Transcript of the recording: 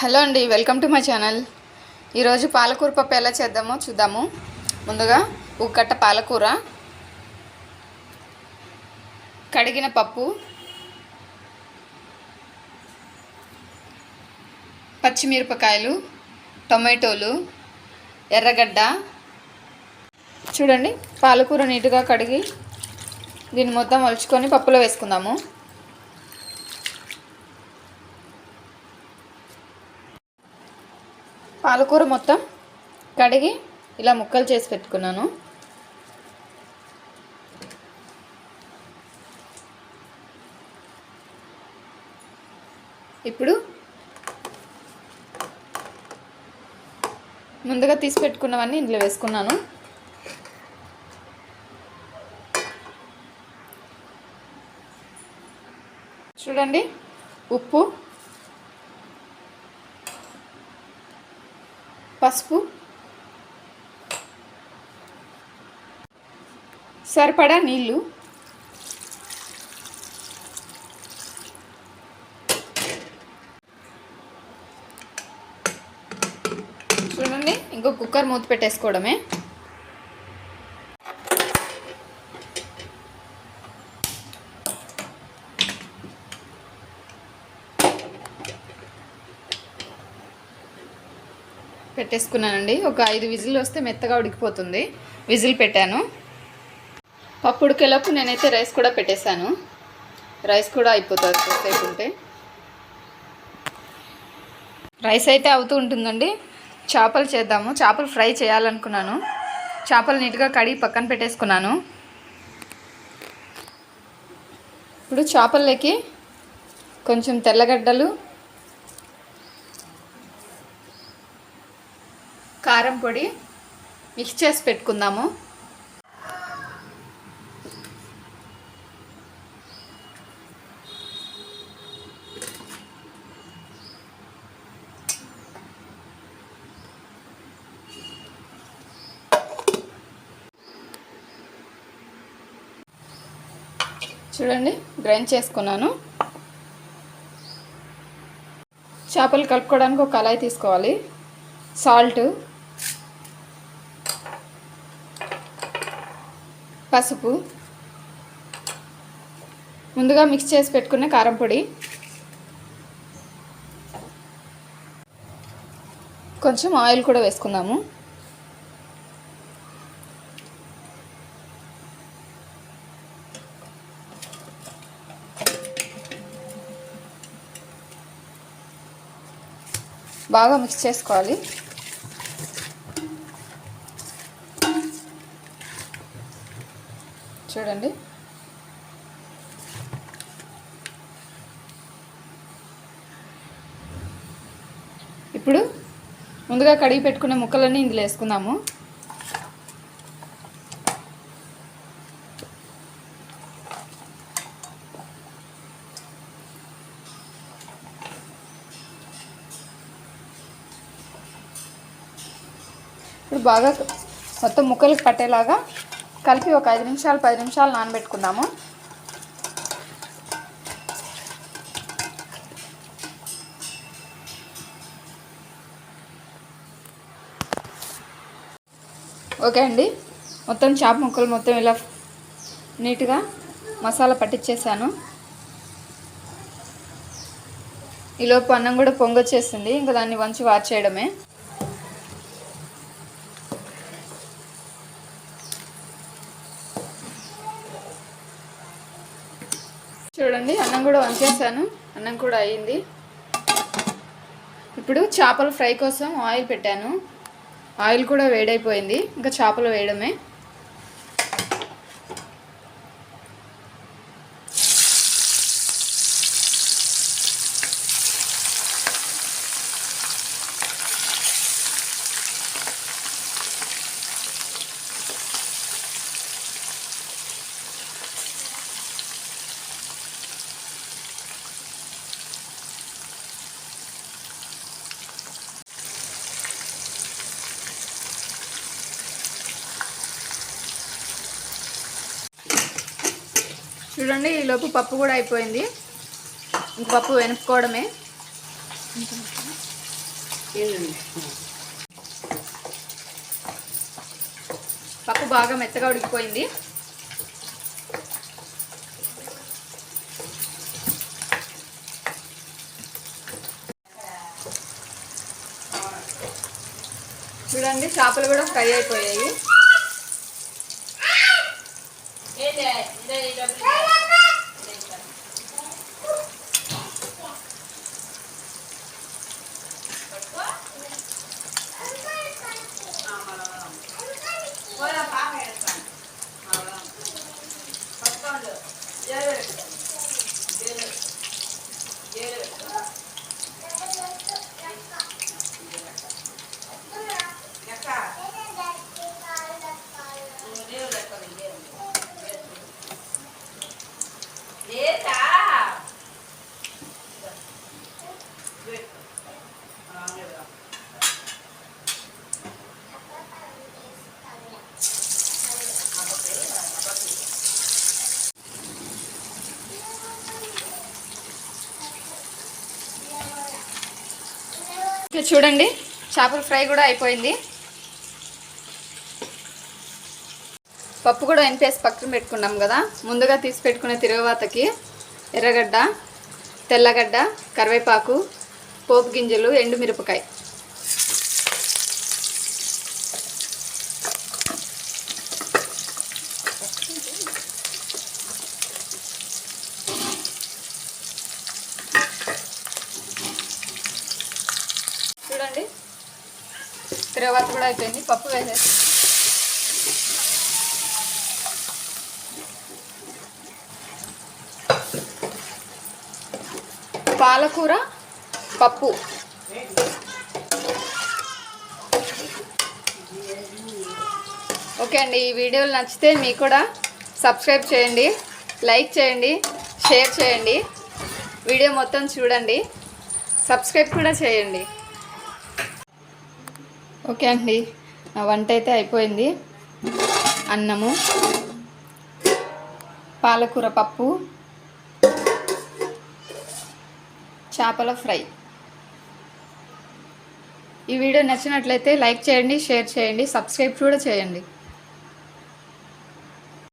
Hello అండి, welcome to my channel. ఈరోజు పాలకూర పప్పు ఎలా చేద్దామో చూద్దాము. ముందుగా ఒక కట్ట పాలకూర, కడిగిన పప్పు, పచ్చిమిరపకాయలు, టొమాటోలు, ఎర్రగడ్డ. చూడండి, పాలకూర నీట్గా కడిగి దీన్ని మొత్తం ఒలుచుకొని పప్పులో వేసుకుందాము. పాలకూర మొత్తం కడిగి ఇలా ముక్కలు చేసి పెట్టుకున్నాను. ఇప్పుడు ముందుగా తీసి పెట్టుకున్నవన్నీ ఇందులో వేసుకున్నాను. చూడండి, ఉప్పు, పసుపు, సరిపడా నీళ్ళు, చూడండి. ఇంకో కుక్కర్ మూత పెట్టేసుకోవడమే. పెట్టేసుకున్నానండి. ఒక 5 విజిల్ వస్తే మెత్తగా ఉడికిపోతుంది. విజిల్ పెట్టాను. పప్పు ఉడికేలోపు నేనైతే రైస్ కూడా పెట్టేశాను. రైస్ కూడా అయిపోతుంది కొద్దిసేపు ఉంటే. రైస్ అయితే అవుతూ ఉంటుందండి. చేపలు చేద్దాము. చేపలు ఫ్రై చేయాలనుకున్నాను. చేపలు నీట్గా కడిగి పక్కన పెట్టేసుకున్నాను. ఇప్పుడు చేపల్లోకి కొంచెం తెల్లగడ్డలు, కారం పొడి మిక్స్ చేసి పెట్టుకుందాము. చూడండి, గ్రైండ్ చేసుకున్నాను. చేపలు కలుపుకోవడానికి ఒక కళాయి తీసుకోవాలి. సాల్ట్, పసుపు, ముందుగా మిక్స్ చేసి పెట్టుకున్న కారం పొడి, కొంచెం ఆయిల్ కూడా వేసుకుందాము. బాగా మిక్స్ చేసుకోవాలి. చూడండి, ఇప్పుడు ముందుగా కడిగి పెట్టుకున్న ముక్కలన్నీ ఇందులో వేసుకుందాము. ఇప్పుడు బాగా మొత్తం ముక్కలకు పట్టేలాగా కలిపి ఒక 5 నిమిషాలు 10 నిమిషాలు నానబెట్టుకుందాము. ఓకే అండి, మొత్తం చేప ముక్కలు మొత్తం ఇలా నీట్గా మసాలా పట్టించేసాను. ఈలోపు అన్నం కూడా పొంగొచ్చేసింది. ఇంకా దాన్ని వంచి వార్చేయడమే. చూడండి, అన్నం కూడా వంచేసాను. అన్నం కూడా అయ్యింది. ఇప్పుడు చేపల ఫ్రై కోసం ఆయిల్ పెట్టాను. ఆయిల్ కూడా వేడైపోయింది. ఇంకా చేపలు వేయడమే. చూడండి, ఈలోపు పప్పు కూడా అయిపోయింది. ఇంక పప్పు వెనుక్కోవడమే. పప్పు బాగా మెత్తగా ఉడికిపోయింది. చూడండి చేపలు కూడా ఫ్రై అయిపోయాయి. చూడండి చేపల ఫ్రై కూడా అయిపోయింది. పప్పు కూడా ఎనిపేసి పక్కన పెట్టుకున్నాం కదా. ముందుగా తీసి పెట్టుకునే తిరుగువాతకి ఎర్రగడ్డ, తెల్లగడ్డ, కరివేపాకు, పోపు గింజలు, ఎండుమిరపకాయ. చూడండి తిరుగువాత కూడా అయిపోయింది. పప్పు వేసేసి పాలకూర పప్పు. ఓకే అండి, ఈ వీడియోలు నచ్చితే మీకు కూడా సబ్స్క్రైబ్ చేయండి, లైక్ చేయండి, షేర్ చేయండి, వీడియో మొత్తం చూడండి, సబ్స్క్రైబ్ కూడా చేయండి. ఓకే అండి, నా వంట అయితే అయిపోయింది. అన్నము, పాలకూర పప్పు, చేపల ఫ్రై. ఈ వీడియో నచ్చినట్లయితే లైక్ చేయండి, షేర్ చేయండి, సబ్స్క్రైబ్ కూడా చేయండి.